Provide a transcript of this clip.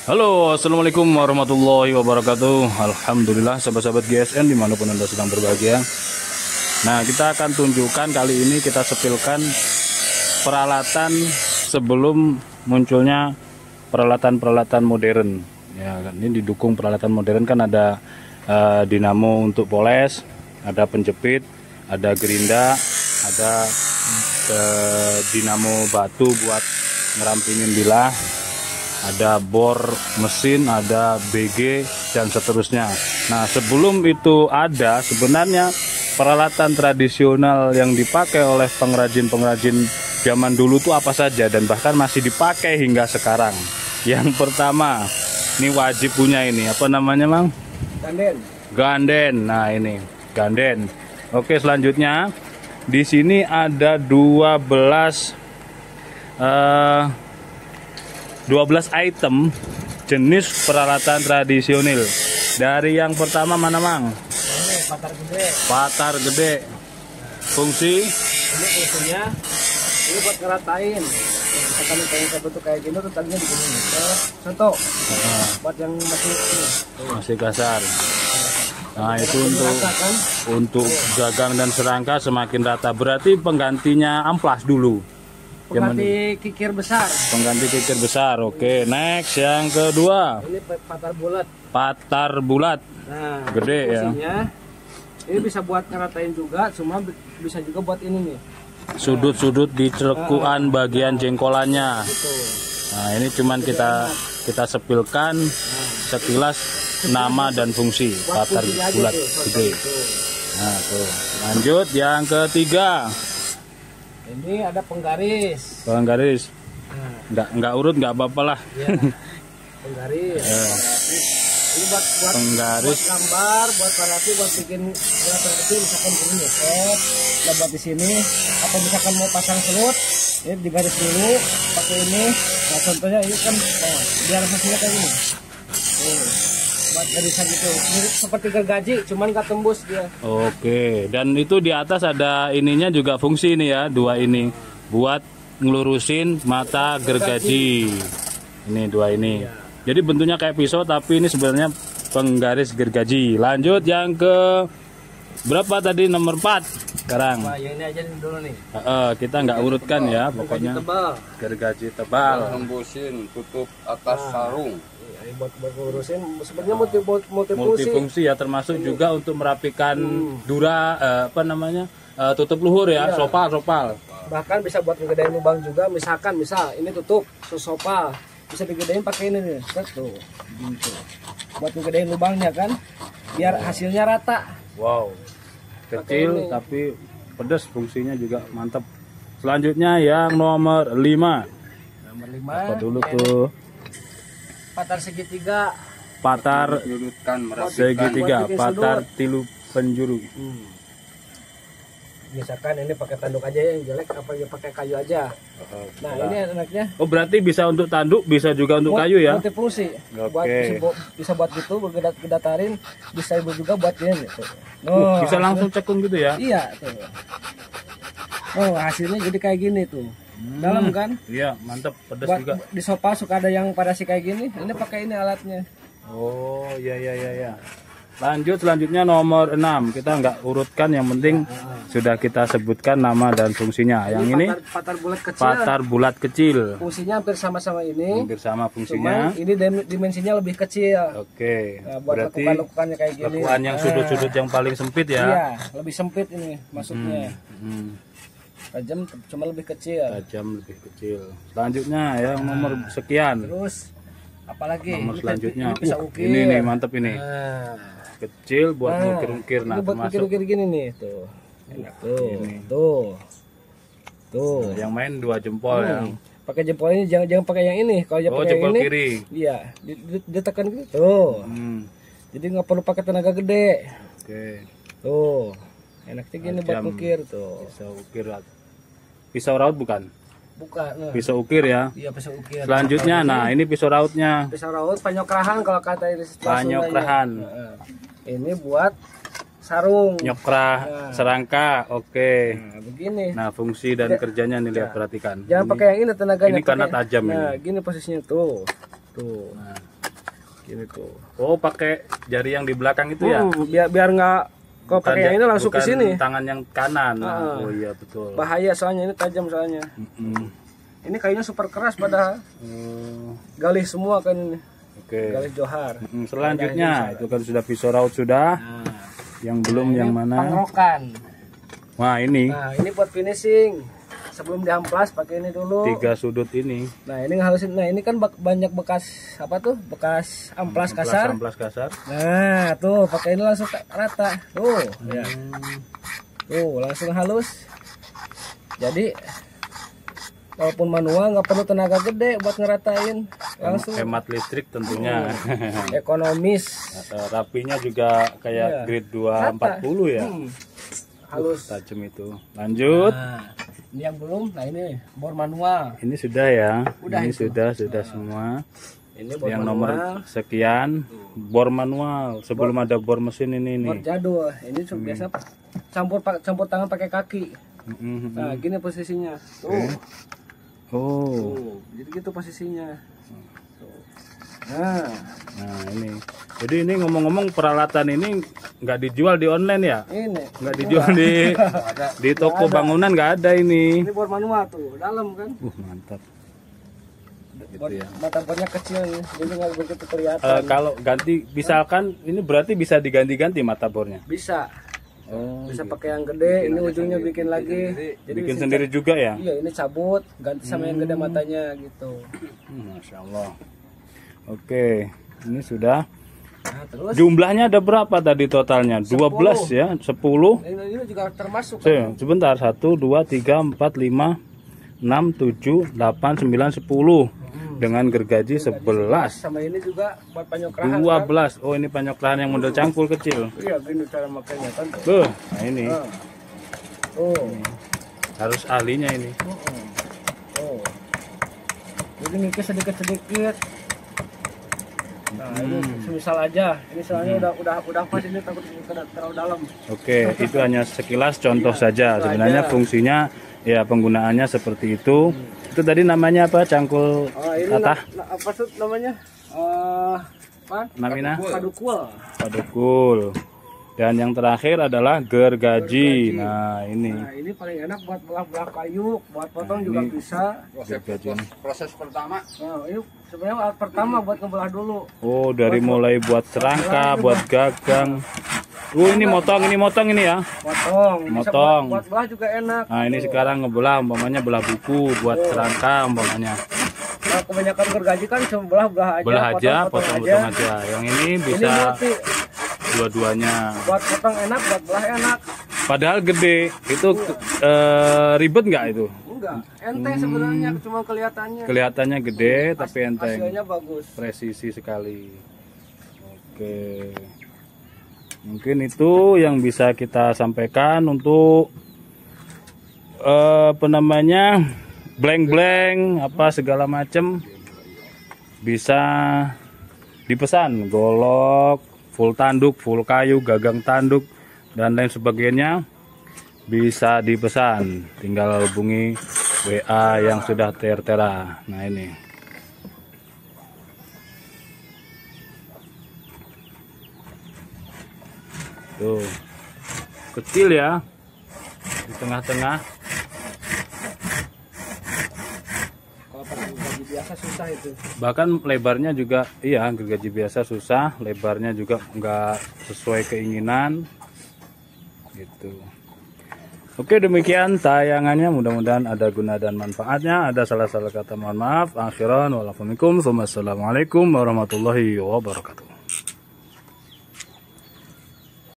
Halo, assalamualaikum warahmatullahi wabarakatuh. Alhamdulillah, sahabat-sahabat GSN dimanapun anda sedang berbahagia. Nah, kita akan tunjukkan kali ini kita sepilkan peralatan sebelum munculnya peralatan-peralatan modern. Ya, ini didukung peralatan modern kan ada dinamo untuk poles, ada penjepit, ada gerinda, ada dinamo batu buat ngerampingin bilah, ada bor mesin, ada BG, dan seterusnya. Nah, sebelum itu ada, sebenarnya peralatan tradisional yang dipakai oleh pengrajin-pengrajin zaman dulu itu apa saja, dan bahkan masih dipakai hingga sekarang. Yang pertama, ini wajib punya ini, apa namanya, Mang? Ganden. Ganden. Nah, ini ganden. Oke, selanjutnya di sini ada 12 item jenis peralatan tradisional. Dari yang pertama mana, Mang? Ini patar gede. Patar gede. Fungsi? Ini fungsinya ini buat ngeratain. Misalkan kayak bentuk kayak gini tuh tadinya begini. Contoh. Buat yang masih ini. Masih kasar. Nah, itu untuk gagang dan serangka semakin rata. Berarti penggantinya amplas dulu. Pengganti kikir besar. Pengganti kikir besar. Oke, next yang kedua. Ini patar bulat. Patar bulat. Nah, gede ya. fungsinya ini bisa buat ngeratain juga, cuma bisa juga buat ini nih. Sudut-sudut di celekuan bagian jengkolannya. Nah, ini cuman kita sepilkan sekilas nama dan fungsi patar bulat gede. Nah, tuh. Lanjut yang ketiga. Ini ada penggaris. Penggaris. Nggak urut nggak apa-apa lah. Ya, penggaris. Ini buat penggaris. Buat gambar, buat variasi, buat bikin kelihatan kecil, misalkan gini ya, nah buat di sini. Atau misalkan mau pasang selut, ini digaris dulu, pakai ini. Nah contohnya ini kan, biar hasilnya kayak gini. Buat garisan gitu, mirip seperti gergaji, cuman nggak tembus dia. Oke, dan itu di atas ada ininya juga fungsi ini ya, dua ini buat ngelurusin mata gergaji. Ini dua ini. Jadi bentuknya kayak pisau, tapi ini sebenarnya penggaris gergaji. Lanjut yang ke berapa tadi, nomor 4 sekarang. Wah, ya ini aja dulu nih. Kita nggak urutkan ya, pokoknya gergaji tebal. Tembusin tutup atas sarung. Buat ngurusin sebenarnya multifungsi ya, termasuk juga untuk merapikan dura apa namanya, tutup luhur ya, sopal. Bahkan bisa buat ngegedein lubang juga, misalkan ini tutup sopal, bisa digedein pakai ini nih, tuh gitu. Buat ngegedein lubangnya kan, biar hasilnya rata. Wow, kecil tapi pedas, fungsinya juga mantap. Selanjutnya yang nomor 5. Nomor 5 apa dulu tuh? Patar segitiga. Patar segitiga, patar tilu penjuru. Misalkan ini pakai tanduk aja yang jelek, apa ya pakai kayu aja. Nah, ini enaknya. Oh, berarti bisa untuk tanduk, bisa juga untuk kayu ya? Multifungsi. Oke. Bisa buat gitu, gedatarin, bisa juga buat ini. Bisa langsung cekung gitu ya? Iya, tuh. Oh, hasilnya jadi kayak gini tuh. Dalam kan? Iya, mantap, pedas buat juga. Di sofa suka ada yang pada kayak gini. Ini pakai ini alatnya. Oh, iya. Lanjut, selanjutnya nomor 6. Kita nggak urutkan, yang penting sudah kita sebutkan nama dan fungsinya. Yang ini patar bulat kecil. Patar bulat kecil. Fungsinya hampir sama-sama ini. Hampir sama fungsinya. Cuman ini dimensinya lebih kecil. Oke. Nah, buat berarti lekukan-lekukannya kayak gini. lekukan yang sudut-sudut yang paling sempit ya. Iya, lebih sempit ini masuknya. Tajam cuma lebih kecil. Tajam lebih kecil. Selanjutnya yang nomor sekian. Terus apalagi? Nomor selanjutnya. Ini bisa ukir. Ini nih mantep ini. Nah, kecil buat ukir-ukir. Nah, ini buat termasuk ukir-ukir gini nih, tuh. Enak Tuh, ini. tuh. Nah, yang main 2 jempol ya. Pakai jempol ini, jangan pakai yang ini. Kalau pakai jempol yang ini, kiri. Iya, ditekan gitu. Tuh. Jadi nggak perlu pakai tenaga gede. Oke. Tuh. Enaknya gini buat ukir tuh. Pisau ukir. Pisau raut bukan? Bukan. Pisau ukir ya. Iya, pisau ukir. Selanjutnya, nah ini pisau rautnya. Pisau raut, panyokrahan kalau kata ini. Panyokrahan. Ini buat sarung. Nyokrah, serangka, oke. Nah, begini. Nah, fungsi dan kerjanya nih lihat, perhatikan. Jangan pakai yang ini tenaganya. Ini karena tajam nah, ini. gini posisinya tuh. Tuh. Nah, Gini tuh. Oh, pakai jari yang di belakang itu ya? Biar nggak kalau pakai yang ini langsung ke bukan sini. tangan yang kanan. Oh iya betul. Bahaya soalnya ini tajam soalnya. Ini kayunya super keras padahal. Galih semua kan ini. Oke. Galih johar. Selanjutnya itu kan sudah pisau raut sudah. Yang belum yang mana? Pangrokan. Wah, ini. Nah, ini buat finishing. Sebelum diamplas pakai ini dulu. 3 sudut ini. Nah, ini ngehalusin. Nah, ini kan banyak bekas apa tuh? Bekas amplas kasar. Amplas kasar. Nah, tuh pakai ini langsung rata. Tuh, ya. Tuh, langsung halus. Jadi walaupun manual nggak perlu tenaga gede buat ngeratain, langsung hemat listrik tentunya. Ekonomis. Rapinya juga kayak grade 240 ya. Halus. Tajam itu. Lanjut. Nah, ini yang belum. Nah, ini bor manual. Ini sudah ya. Udah ini itu. sudah semua. Ini bor Yang manual. nomor sekian bor manual. Sebelum ada bor mesin ini Bor nih. jadul. Ini biasa campur tangan pakai kaki. Nah, gini posisinya. Tuh. Oh. Tuh, jadi gitu posisinya. Tuh. Nah ini. Jadi ini ngomong-ngomong peralatan ini nggak dijual di online ya? Ini. Nggak dijual di toko bangunan, nggak ada ini. Ini bor manual tuh, dalam kan. Mantap. Bor, Gitu ya. mata bornya kecil nih, jadi nggak begitu kelihatan. Kalau ganti, misalkan ini berarti bisa diganti-ganti mata bornya. Bisa. Oh, Bisa pakai yang gede, ini ujungnya bikin lagi. Jadi bikin bisa sendiri juga ya? Iya, ini cabut, ganti sama yang gede matanya gitu. Masya Allah. Oke, ini sudah. Nah, terus Jumlahnya ada berapa tadi totalnya? 12 ya? 10? ini juga termasuk. Sebentar, 1, 2, 3, 4, 5, 6, 7, 8, 9, 10. Dengan gergaji 11. Sama ini juga buat penyokrahan. 12. Oh, ini penyokrahan yang model cangkul kecil. Iya, gini cara makainya kan. Nah ini. Oh. Harus ahlinya ini. Oh. Jadi mikir sedikit-sedikit. Nah, ini semisal aja. Ini soalnya udah pas, ini takut terlalu dalam. Oke, itu hanya sekilas contoh saja. Sebenarnya fungsinya ya penggunaannya seperti itu. Itu tadi namanya apa? Cangkul Ini tatah? apa tuh namanya? Apa? Namina? Padukul. Padukul. Dan yang terakhir adalah gergaji. Nah, ini. Nah, ini paling enak buat belah-belah kayu, buat potong juga bisa. Proses pertama. Nah, ini sebenarnya alat pertama buat ngebelah dulu. Oh, dari mulai buat serangka, buat gagang. Ini motong ini ya. Potong. Bisa Motong. buat belah juga enak. Nah, ini sekarang ngebelah umpamanya belah buku buat serangka umpamanya. Nah, kebanyakan gergaji kan cuma belah-belah aja. Belah aja, potong potong-potong aja. Yang ini Ini bisa multi. dua-duanya. Buat potong enak, buat belah enak. Padahal gede. Itu ribet nggak itu? Enggak, enteng sebenarnya, cuma kelihatannya. Kelihatannya gede tapi enteng. Hasilnya bagus. Presisi sekali. Oke. Mungkin itu yang bisa kita sampaikan untuk apa namanya, blank-blank apa segala macam bisa dipesan, golok, full tanduk, full kayu, gagang tanduk dan lain sebagainya bisa dipesan. Tinggal hubungi WA yang sudah tertera. Nah ini. Tuh, kecil ya, di tengah-tengah. Kalau pakai gergaji biasa susah itu. Bahkan lebarnya juga, iya gergaji biasa susah, lebarnya juga nggak sesuai keinginan, gitu. Oke, demikian tayangannya, mudah-mudahan ada guna dan manfaatnya. Ada salah-salah kata mohon maaf. Akhiran walafumikum. Wassalamualaikum warahmatullahi wabarakatuh.